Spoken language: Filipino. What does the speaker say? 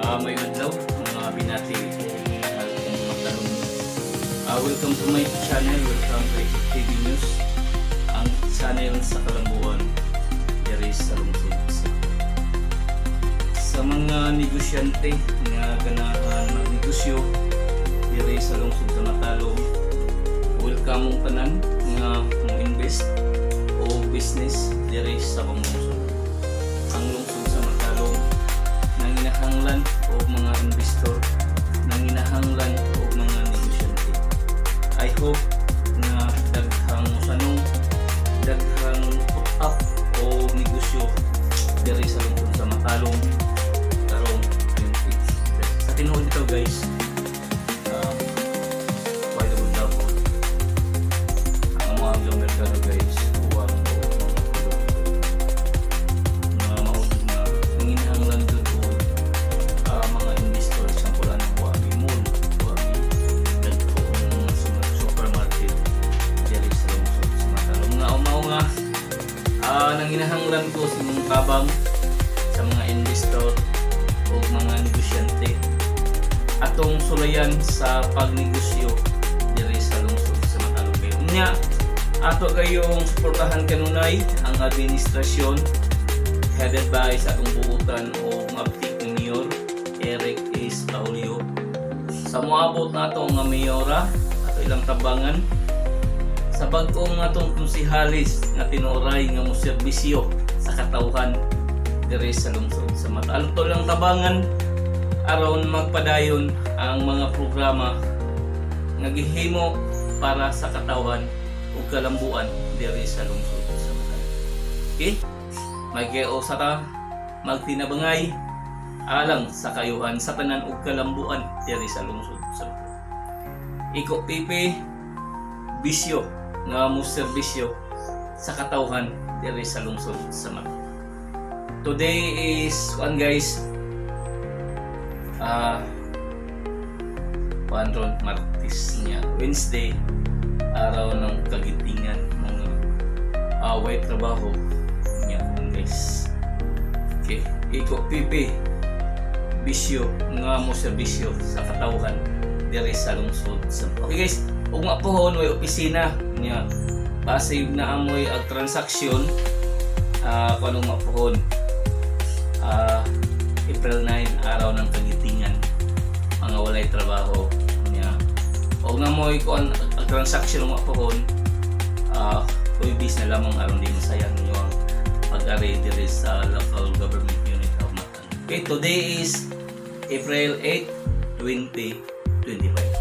May adlaw mga binati welcome to my channel, welcome to TV News, ang channel sa Kalambuan diri sa lungsod. Sa mga negosyante nga ganahan magnegosyo diri sa lungsod sa Matalom, welcome mong tanan nga mo invest o business diri sa lungsod. Ang lungsod sa Matalom nanginahanglan o mga investor, nanginahanglan o mga negosyante. I hope na daghang sanong daghang put up o negosyo diri sa lungsod sa Matalom karong 20. Sa tinuod ito guys, why the good love ang mga merkado guys, huwag po mga maudod na nanginahanglan doon po mga investor sa pula ng Huwagi Mall, Huwagi dagko ng supermarket diri sa lungsod sa Matalom. Nga umao nga nanginahanglan ko sa mga tabang sa mga investor o mga negosyante atong sulayan sa pagnegosyo diri sa lungsod sa Matalom. Unya ato kayong suportahan kanunay ang administrasyon headed by sa atong buutan o mabtik ni Mayor Eric S. Paulio. Sa moabot nato nga mayora ato ilang tabangan sa bag-ong atong konsihalis nga tinuray nga mo serbisyo sa katawhan diri sa lungsod sa Matalom. To lang tabangan aron magpadayon ang mga programa nga gihimo para sa katawhan ug kalambuan diri sa lungsod sa Matalom. Okay? Magkeo sa ta magtinabangay alang sa kayuhan sa tanan ug kalambuan diri sa lungsod sa Matalom. Iko pipi bisyo nga mo serbisyo sa katawhan diri sa lungsod sa Matalom. Today is one guys Pandron Martes niya Wednesday, araw ng kagitingan mga away trabaho niya guys. Okay, iko pipi bisyo nga mo serbisyo sa katawhan diri sa lungsod sa Matalom. Okay guys, ug mapuhon way opisina niya pasave na amoy ang transaksyon kanong mapuhon April 9, araw ng kagitingan mga walay trabaho niya. O nga mo ikon ang transaction mo pohon kuibis na lamang aron din sayang niyo ang pag-ari diri sa local government unit of Matan. Okay, today is April 8, 2025.